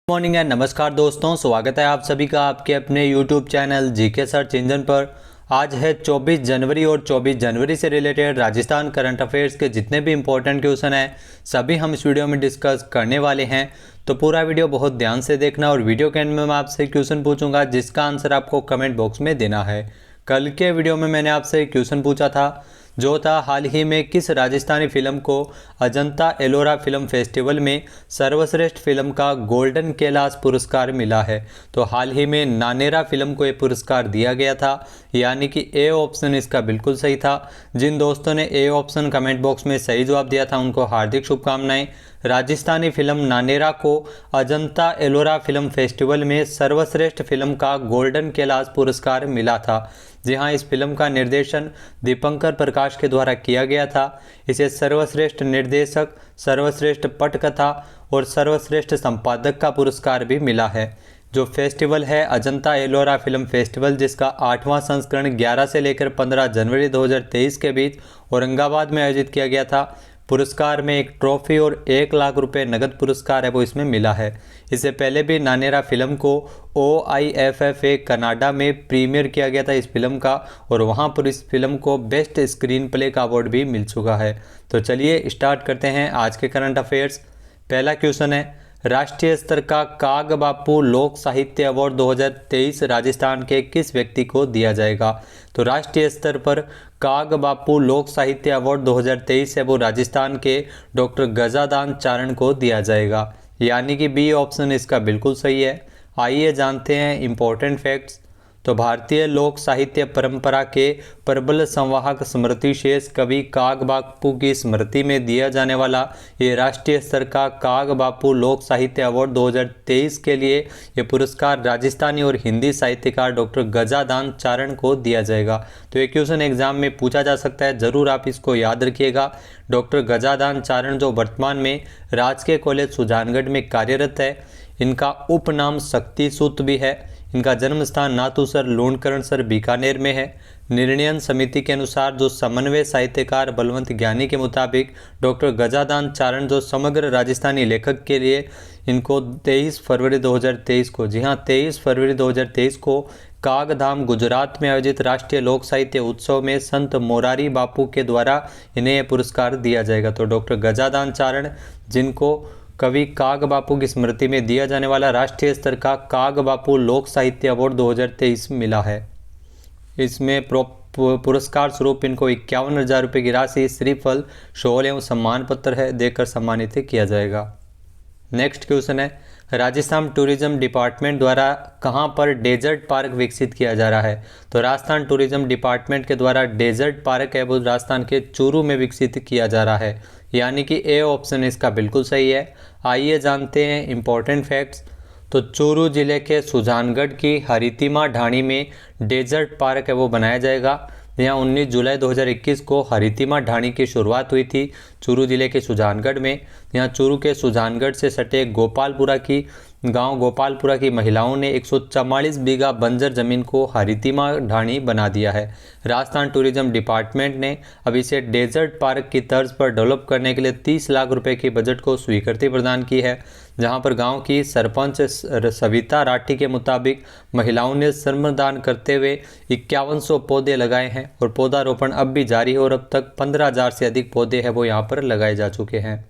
Morning and नमस्कार दोस्तों, स्वागत है आप सभी का आपके अपने YouTube channel GK search engine पर। आज है 24 जनवरी और 24 जनवरी से रिलेटेड राजस्थान करंट अफेयर्स के जितने भी इंपॉर्टेंट क्वेश्चन हैं सभी हम इस वीडियो में डिस्कस करने वाले हैं। तो पूरा वीडियो बहुत ध्यान से देखना और वीडियो के एंड में मैं आपसे क्वेश्चन पूछूंगा जिसका आंसर आपको कमेंट बॉक्स में देना है। कल के वीडियो में मैंने आपसे क्वेश्चन पूछा था जो था हाल ही में किस राजस्थानी फिल्म को अजंता एलोरा फिल्म फेस्टिवल में सर्वश्रेष्ठ फिल्म का गोल्डन कैलाश पुरस्कार मिला है। तो हाल ही में नानेरा फिल्म को ये पुरस्कार दिया गया था, यानी कि ए ऑप्शन इसका बिल्कुल सही था। जिन दोस्तों ने ए ऑप्शन कमेंट बॉक्स में सही जवाब दिया था उनको हार्दिक शुभकामनाएं। राजस्थानी फिल्म नानेरा को अजंता एलोरा फिल्म फेस्टिवल में सर्वश्रेष्ठ फिल्म का गोल्डन कैलाश पुरस्कार मिला था। जी हाँ, इस फिल्म का निर्देशन दीपंकर प्रकाश के द्वारा किया गया था। इसे सर्वश्रेष्ठ निर्देशक, सर्वश्रेष्ठ पटकथा और सर्वश्रेष्ठ संपादक का पुरस्कार भी मिला है। जो फेस्टिवल है अजंता एलोरा फिल्म फेस्टिवल, जिसका 8वां संस्करण 11 से लेकर 15 जनवरी 2023 के बीच औरंगाबाद में आयोजित किया गया था। पुरस्कार में एक ट्रॉफी और 1 लाख रुपए नगद पुरस्कार है वो इसमें मिला है। इससे पहले भी नानेरा फिल्म को OIFFA कनाडा में प्रीमियर किया गया था इस फिल्म का, और वहां पर इस फिल्म को बेस्ट स्क्रीन प्ले का अवार्ड भी मिल चुका है। तो चलिए स्टार्ट करते हैं आज के करंट अफेयर्स। पहला क्वेश्चन है, राष्ट्रीय स्तर का काग बापू लोक साहित्य अवार्ड 2023 राजस्थान के किस व्यक्ति को दिया जाएगा? तो राष्ट्रीय स्तर पर काग बापू लोक साहित्य अवार्ड 2023 है वो राजस्थान के डॉक्टर गजादान चारण को दिया जाएगा, यानी कि बी ऑप्शन इसका बिल्कुल सही है। आइए जानते हैं इंपॉर्टेंट फैक्ट्स। तो भारतीय लोक साहित्य परंपरा के प्रबल संवाहक स्मृति शेष कवि काग बापू की स्मृति में दिया जाने वाला ये राष्ट्रीय स्तर का काग बापू लोक साहित्य अवार्ड 2023 के लिए ये पुरस्कार राजस्थानी और हिंदी साहित्यकार डॉक्टर गजादान चारण को दिया जाएगा। तो ये क्वेश्चन एग्जाम में पूछा जा सकता है, ज़रूर आप इसको याद रखिएगा। डॉक्टर गजादान चारण जो वर्तमान में राजकीय कॉलेज सुजानगढ़ में कार्यरत है, इनका उपनाम शक्ति सूत भी है। इनका जन्म स्थान नाथूसर लूणकरणसर बीकानेर में है। निर्णयन समिति के अनुसार जो समन्वय साहित्यकार बलवंत ज्ञानी के मुताबिक डॉक्टर गजादान चारण जो समग्र राजस्थानी लेखक के लिए इनको 23 फरवरी 2023 को, जी हाँ 23 फरवरी 2023 को कागधाम गुजरात में आयोजित राष्ट्रीय लोक साहित्य उत्सव में संत मोरारी बापू के द्वारा इन्हें यह पुरस्कार दिया जाएगा। तो डॉक्टर गजादान चारण जिनको कवि काग बापू की स्मृति में दिया जाने वाला राष्ट्रीय स्तर का काग बापू लोक साहित्य अवार्ड 2023 मिला है। इसमें पुरस्कार स्वरूप इनको 51,000 रुपये की राशि, श्रीफल, शॉल एवं सम्मान पत्र है देकर सम्मानित किया जाएगा। नेक्स्ट क्वेश्चन है, राजस्थान टूरिज्म डिपार्टमेंट द्वारा कहां पर डेजर्ट पार्क विकसित किया जा रहा है? तो राजस्थान टूरिज्म डिपार्टमेंट के द्वारा डेजर्ट पार्क है वो राजस्थान के चूरू में विकसित किया जा रहा है, यानी कि ए ऑप्शन इसका बिल्कुल सही है। आइए जानते हैं इंपॉर्टेंट फैक्ट्स। तो चूरू जिले के सुजानगढ़ की हरितिमा ढाणी में डेजर्ट पार्क है वो बनाया जाएगा। यहाँ 19 जुलाई 2021 को हरितिमा ढाणी की शुरुआत हुई थी चूरू जिले के सुजानगढ़ में। यहाँ चूरू के सुजानगढ़ से सटे गोपालपुरा की महिलाओं ने 144 बीघा बंजर जमीन को हरितिमा ढाणी बना दिया है। राजस्थान टूरिज्म डिपार्टमेंट ने अब इसे डेजर्ट पार्क की तर्ज पर डेवलप करने के लिए 30 लाख रुपए की बजट को स्वीकृति प्रदान की है, जहां पर गांव की सरपंच सविता राठी के मुताबिक महिलाओं ने श्रमदान करते हुए 5100 पौधे लगाए हैं और पौधारोपण अब भी जारी है और अब तक 15,000 से अधिक पौधे हैं वो यहाँ पर लगाए जा चुके हैं।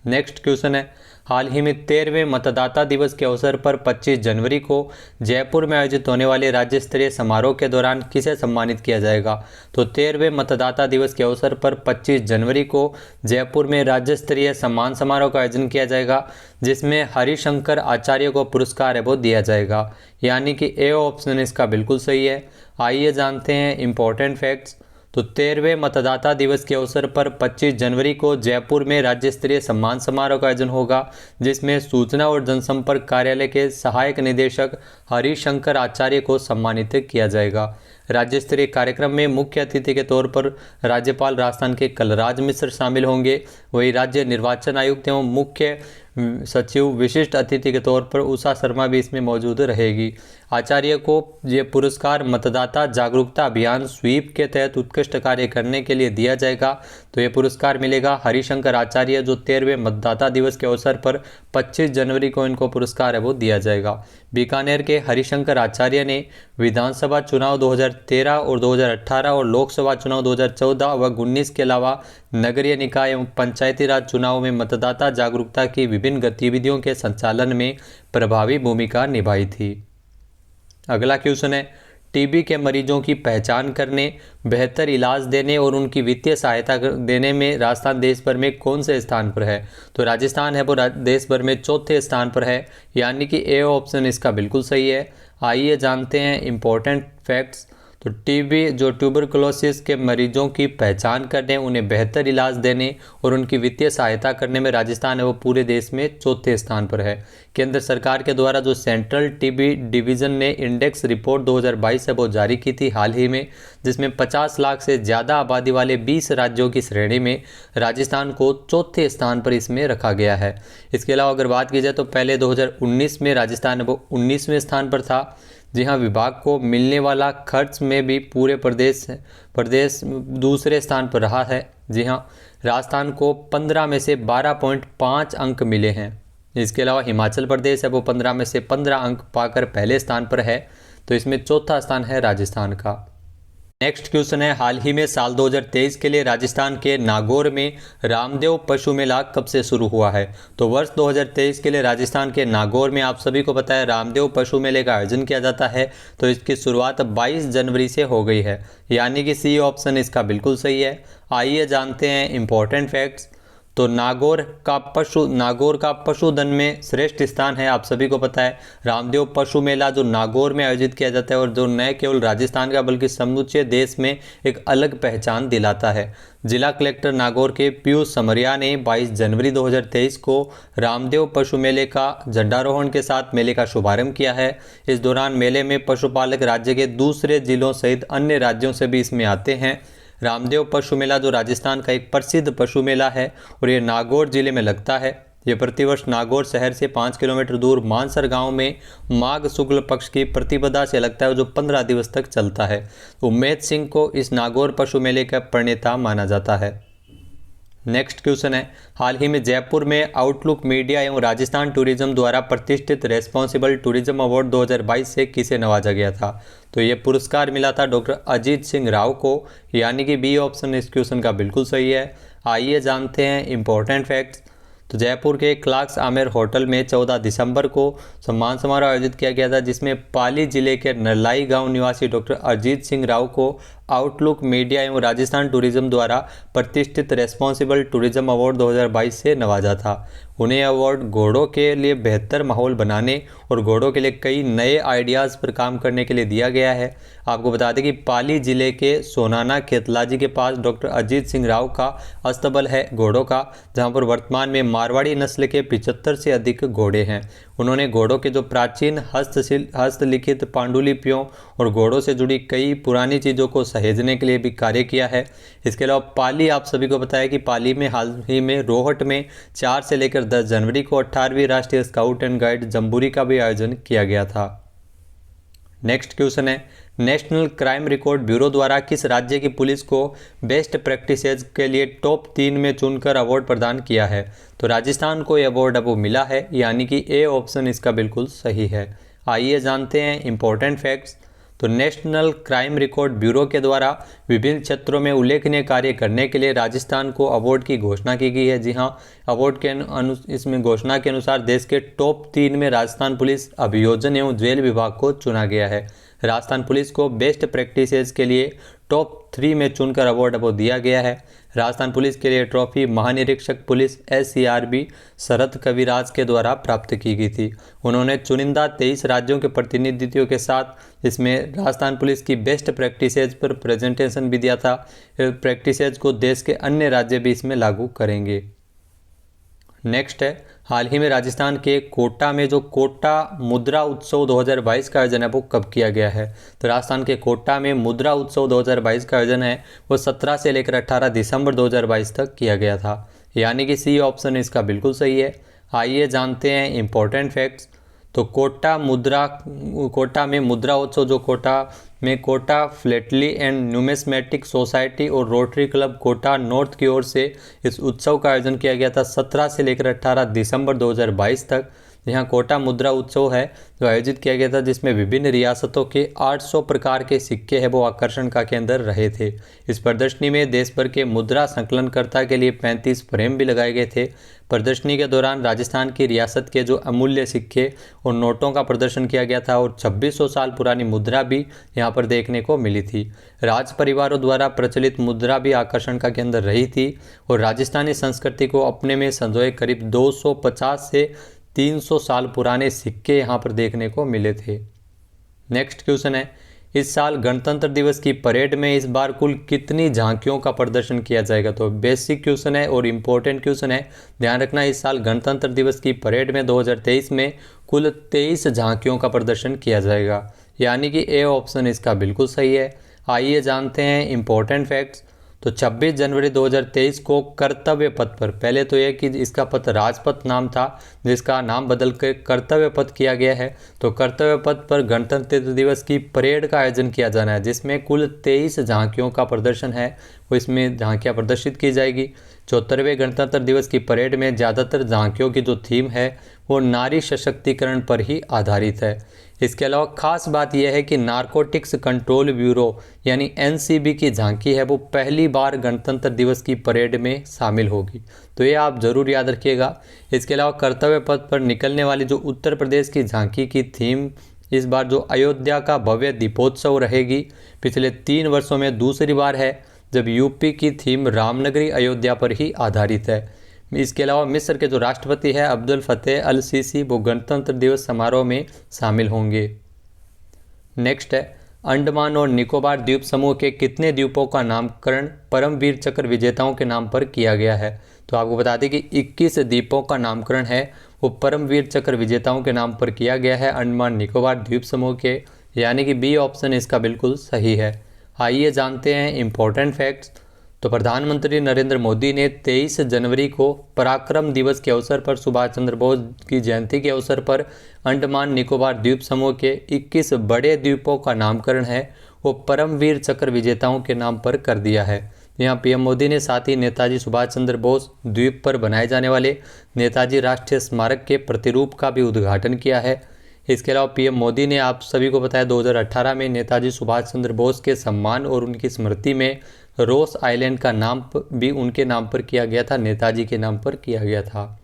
नेक्स्ट क्वेश्चन है, हाल ही में 13वें मतदाता दिवस के अवसर पर 25 जनवरी को जयपुर में आयोजित होने वाले राज्य स्तरीय समारोह के दौरान किसे सम्मानित किया जाएगा? तो 13वें मतदाता दिवस के अवसर पर 25 जनवरी को जयपुर में राज्य स्तरीय सम्मान समारोह का आयोजन किया जाएगा, जिसमें हरिशंकर आचार्य को पुरस्कार है वो दिया जाएगा, यानी कि ए ऑप्शन इसका बिल्कुल सही है। आइए जानते हैं इंपॉर्टेंट फैक्ट्स। तो 13वें मतदाता दिवस के अवसर पर 25 जनवरी को जयपुर में राज्य स्तरीय सम्मान समारोह का आयोजन होगा, जिसमें सूचना और जनसंपर्क कार्यालय के सहायक निदेशक हरिशंकर आचार्य को सम्मानित किया जाएगा। राज्य स्तरीय कार्यक्रम में मुख्य अतिथि के तौर पर राज्यपाल राजस्थान के कलराज मिश्र शामिल होंगे। वही राज्य निर्वाचन आयुक्त एवं मुख्य सचिव विशिष्ट अतिथि के तौर पर उषा शर्मा भी इसमें मौजूद रहेगी। आचार्य को ये पुरस्कार मतदाता जागरूकता अभियान स्वीप के तहत उत्कृष्ट कार्य करने के लिए दिया जाएगा। तो ये पुरस्कार मिलेगा हरिशंकर आचार्य, जो 13वें मतदाता दिवस के अवसर पर 25 जनवरी को इनको पुरस्कार है वो दिया जाएगा। बीकानेर के हरिशंकर आचार्य ने विधानसभा चुनाव 2013 और 2018 और लोकसभा चुनाव 2014 व 2019 के अलावा नगरीय निकाय एवं पंचायती राज चुनाव में मतदाता जागरूकता की विभिन्न गतिविधियों के संचालन में प्रभावी भूमिका निभाई थी। अगला क्वेश्चन है, टीबी के मरीजों की पहचान करने, बेहतर इलाज देने और उनकी वित्तीय सहायता देने में राजस्थान देश भर में कौन से स्थान पर है? तो राजस्थान है वो देश भर में चौथे स्थान पर है, यानी कि ए ऑप्शन इसका बिल्कुल सही है। आइए जानते हैं इम्पोर्टेंट फैक्ट्स। तो टीबी जो ट्यूबरकुलोसिस के मरीजों की पहचान करने, उन्हें बेहतर इलाज देने और उनकी वित्तीय सहायता करने में राजस्थान है वो पूरे देश में चौथे स्थान पर है। केंद्र सरकार के द्वारा जो सेंट्रल टीबी डिवीज़न ने इंडेक्स रिपोर्ट 2022 है वो जारी की थी हाल ही में, जिसमें 50 लाख से ज़्यादा आबादी वाले 20 राज्यों की श्रेणी में राजस्थान को चौथे स्थान पर इसमें रखा गया है। इसके अलावा अगर बात की जाए तो पहले 2019 में राजस्थान है वो 19वें स्थान पर था। जी हाँ, विभाग को मिलने वाला खर्च में भी पूरे प्रदेश दूसरे स्थान पर रहा है। जी हाँ, राजस्थान को 15 में से 12.5 अंक मिले हैं। इसके अलावा हिमाचल प्रदेश है वो 15 में से 15 अंक पाकर पहले स्थान पर है। तो इसमें चौथा स्थान है राजस्थान का। नेक्स्ट क्वेश्चन है, हाल ही में साल 2023 के लिए राजस्थान के नागौर में रामदेव पशु मेला कब से शुरू हुआ है? तो वर्ष 2023 के लिए राजस्थान के नागौर में आप सभी को पता है रामदेव पशु मेले का आयोजन किया जाता है। तो इसकी शुरुआत 22 जनवरी से हो गई है, यानी कि सी ऑप्शन इसका बिल्कुल सही है। आइए जानते हैं इम्पोर्टेंट फैक्ट्स। तो नागौर का पशुधन में श्रेष्ठ स्थान है। आप सभी को पता है रामदेव पशु मेला जो नागौर में आयोजित किया जाता है और जो न केवल राजस्थान का बल्कि समूचे देश में एक अलग पहचान दिलाता है। जिला कलेक्टर नागौर के पीयूष समरिया ने 22 जनवरी 2023 को रामदेव पशु मेले का झंडारोहण के साथ मेले का शुभारंभ किया है। इस दौरान मेले में पशुपालक राज्य के दूसरे जिलों सहित अन्य राज्यों से भी इसमें आते हैं। रामदेव पशु मेला जो राजस्थान का एक प्रसिद्ध पशु मेला है और ये नागौर जिले में लगता है। ये प्रतिवर्ष नागौर शहर से 5 किलोमीटर दूर मानसर गांव में माघ शुक्ल पक्ष की प्रतिपदा से लगता है, जो 15 दिवस तक चलता है। उम्मेद सिंह को इस नागौर पशु मेले का प्रणेता माना जाता है। नेक्स्ट क्वेश्चन है, हाल ही में जयपुर में आउटलुक मीडिया एवं राजस्थान टूरिज्म द्वारा प्रतिष्ठित रेस्पॉन्सिबल टूरिज्म अवार्ड 2022 से किसे नवाजा गया था? तो ये पुरस्कार मिला था डॉक्टर अजीत सिंह राव को, यानी कि बी ऑप्शन इस क्वेश्चन का बिल्कुल सही है। आइए जानते हैं इम्पोर्टेंट फैक्ट्स। तो जयपुर के क्लार्क्स आमेर होटल में 14 दिसंबर को सम्मान समारोह आयोजित किया गया था, जिसमें पाली जिले के नरलाई गांव निवासी डॉक्टर अजीत सिंह राव को आउटलुक मीडिया एवं राजस्थान टूरिज्म द्वारा प्रतिष्ठित रेस्पॉन्सिबल टूरिज्म अवार्ड 2022 से नवाजा था। उन्हें अवार्ड घोड़ों के लिए बेहतर माहौल बनाने और घोड़ों के लिए कई नए आइडियाज़ पर काम करने के लिए दिया गया है। आपको बता दें कि पाली जिले के सोनाना खेतलाजी के पास डॉक्टर अजीत सिंह राव का अस्तबल है घोड़ों का, जहां पर वर्तमान में मारवाड़ी नस्ल के 75 से अधिक घोड़े हैं। उन्होंने घोड़ों के जो प्राचीन हस्तलिखित पांडुलिपियों और घोड़ों से जुड़ी कई पुरानी चीज़ों को सहेजने के लिए भी कार्य किया है। इसके अलावा पाली, आप सभी को पता है कि पाली में हाल ही में रोहट में 4 से लेकर 10 जनवरी को 18वीं राष्ट्रीय स्काउट एंड गाइड जम्बूरी का भी आयोजन किया गया था। नेक्स्ट क्वेश्चन है, नेशनल क्राइम रिकॉर्ड ब्यूरो द्वारा किस राज्य की पुलिस को बेस्ट प्रैक्टिसेज के लिए टॉप 3 में चुनकर अवार्ड प्रदान किया है? तो राजस्थान को यह अवार्ड अब मिला है, यानी कि ए ऑप्शन इसका बिल्कुल सही है। आइए जानते हैं इम्पोर्टेंट फैक्ट्स। तो नेशनल क्राइम रिकॉर्ड ब्यूरो के द्वारा विभिन्न क्षेत्रों में उल्लेखनीय कार्य करने के लिए राजस्थान को अवार्ड की घोषणा की गई है। जी हाँ, अवार्ड के इसमें घोषणा के अनुसार देश के टॉप 3 में राजस्थान पुलिस अभियोजन एवं जेल विभाग को चुना गया है। राजस्थान पुलिस को बेस्ट प्रैक्टिसेस के लिए टॉप 3 में चुनकर अवार्ड वो दिया गया है। राजस्थान पुलिस के लिए ट्रॉफी महानिरीक्षक पुलिस SCRB शरद कविराज के द्वारा प्राप्त की गई थी। उन्होंने चुनिंदा 23 राज्यों के प्रतिनिधित्व के साथ इसमें राजस्थान पुलिस की बेस्ट प्रैक्टिसेज पर प्रेजेंटेशन भी दिया था। प्रैक्टिसेज को देश के अन्य राज्य भी इसमें लागू करेंगे। नेक्स्ट है, हाल ही में राजस्थान के कोटा में जो कोटा मुद्रा उत्सव 2022 का आयोजन है वो कब किया गया है? तो राजस्थान के कोटा में मुद्रा उत्सव 2022 का आयोजन है वो 17 से लेकर 18 दिसंबर 2022 तक किया गया था, यानी कि सी ऑप्शन इसका बिल्कुल सही है। आइए जानते हैं इम्पोर्टेंट फैक्ट्स। तो कोटा में मुद्रा उत्सव जो कोटा फ्लेटली एंड न्यूमिस्मेटिक सोसाइटी और रोटरी क्लब कोटा नॉर्थ की ओर से इस उत्सव का आयोजन किया गया था 17 से लेकर 18 दिसंबर 2022 तक। यहाँ कोटा मुद्रा उत्सव है जो आयोजित किया गया था, जिसमें विभिन्न रियासतों के 800 प्रकार के सिक्के हैं वो आकर्षण का केंद्र रहे थे। इस प्रदर्शनी में देश भर के मुद्रा संकलनकर्ता के लिए 35 फ्रेम भी लगाए गए थे। प्रदर्शनी के दौरान राजस्थान की रियासत के जो अमूल्य सिक्के और नोटों का प्रदर्शन किया गया था और 2600 साल पुरानी मुद्रा भी यहाँ पर देखने को मिली थी। राज परिवारों द्वारा प्रचलित मुद्रा भी आकर्षण का केंद्र रही थी और राजस्थानी संस्कृति को अपने में संजोए करीब 250 से 300 साल पुराने सिक्के यहाँ पर देखने को मिले थे। नेक्स्ट क्वेश्चन है, इस साल गणतंत्र दिवस की परेड में इस बार कुल कितनी झांकियों का प्रदर्शन किया जाएगा? तो बेसिक क्वेश्चन है और इम्पोर्टेंट क्वेश्चन है, ध्यान रखना। इस साल गणतंत्र दिवस की परेड में 2023 में कुल 23 झांकियों का प्रदर्शन किया जाएगा, यानी कि ए ऑप्शन इसका बिल्कुल सही है। आइए जानते हैं इम्पोर्टेंट फैक्ट्स। तो 26 जनवरी 2023 को कर्तव्य पथ पर, पहले तो यह कि इसका पथ राजपथ नाम था जिसका नाम बदल कर कर्तव्य पथ किया गया है। तो कर्तव्य पथ पर गणतंत्र दिवस की परेड का आयोजन किया जाना है, जिसमें कुल 23 झांकियों का प्रदर्शन है वो इसमें झांकियाँ प्रदर्शित की जाएगी। 74वें गणतंत्र दिवस की परेड में ज़्यादातर झांकियों की जो थीम है वो नारी सशक्तिकरण पर ही आधारित है। इसके अलावा खास बात यह है कि नारकोटिक्स कंट्रोल ब्यूरो यानी एनसीबी की झांकी है वो पहली बार गणतंत्र दिवस की परेड में शामिल होगी, तो ये आप ज़रूर याद रखिएगा। इसके अलावा कर्तव्य पथ पर निकलने वाली जो उत्तर प्रदेश की झांकी की थीम इस बार जो अयोध्या का भव्य दीपोत्सव रहेगी, पिछले 3 वर्षों में दूसरी बार है जब यूपी की थीम रामनगरी अयोध्या पर ही आधारित है। इसके अलावा मिस्र के जो राष्ट्रपति है अब्दुल फतेह अल सीसी वो गणतंत्र दिवस समारोह में शामिल होंगे। नेक्स्ट है, अंडमान और निकोबार द्वीप समूह के कितने द्वीपों का नामकरण परमवीर चक्र विजेताओं के नाम पर किया गया है? तो आपको बता दें कि 21 द्वीपों का नामकरण है वो परमवीर चक्र विजेताओं के नाम पर किया गया है अंडमान निकोबार द्वीप समूह के, यानी कि बी ऑप्शन इसका बिल्कुल सही है। आइए जानते हैं इम्पोर्टेंट फैक्ट्स। तो प्रधानमंत्री नरेंद्र मोदी ने 23 जनवरी को पराक्रम दिवस के अवसर पर सुभाष चंद्र बोस की जयंती के अवसर पर अंडमान निकोबार द्वीप समूह के 21 बड़े द्वीपों का नामकरण है वो परमवीर चक्र विजेताओं के नाम पर कर दिया है। यहाँ पीएम मोदी ने साथ ही नेताजी सुभाष चंद्र बोस द्वीप पर बनाए जाने वाले नेताजी राष्ट्रीय स्मारक के प्रतिरूप का भी उद्घाटन किया है। इसके अलावा पीएम मोदी ने आप सभी को बताया 2018 में नेताजी सुभाष चंद्र बोस के सम्मान और उनकी स्मृति में रोस आइलैंड का नाम भी उनके नाम पर किया गया था, नेताजी के नाम पर किया गया था।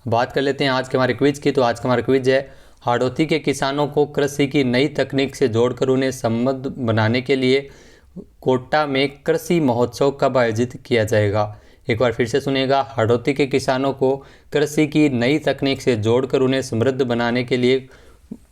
बात कर लेते हैं आज के हमारे क्विज की। तो आज का हमारा क्विज है, हाड़ौती के किसानों को कृषि की नई तकनीक से जोड़कर उन्हें समृद्ध बनाने के लिए कोटा में कृषि महोत्सव कब आयोजित किया जाएगा? एक बार फिर से सुनिएगा, हाड़ौती के किसानों को कृषि की नई तकनीक से जोड़कर उन्हें समृद्ध बनाने के लिए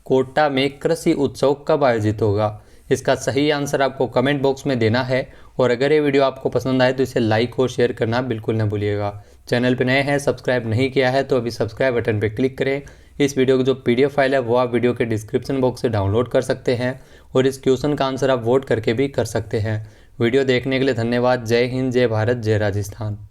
कोटा में कृषि उत्सव कब आयोजित होगा? इसका सही आंसर आपको कमेंट बॉक्स में देना है और अगर ये वीडियो आपको पसंद आए तो इसे लाइक और शेयर करना बिल्कुल न भूलिएगा। चैनल पर नए हैं, सब्सक्राइब नहीं किया है तो अभी सब्सक्राइब बटन पर क्लिक करें। इस वीडियो की जो PDF फाइल है वो आप वीडियो के डिस्क्रिप्शन बॉक्स से डाउनलोड कर सकते हैं और इस क्वेश्चन का आंसर आप वोट करके भी कर सकते हैं। वीडियो देखने के लिए धन्यवाद। जय हिंद, जय भारत, जय राजस्थान।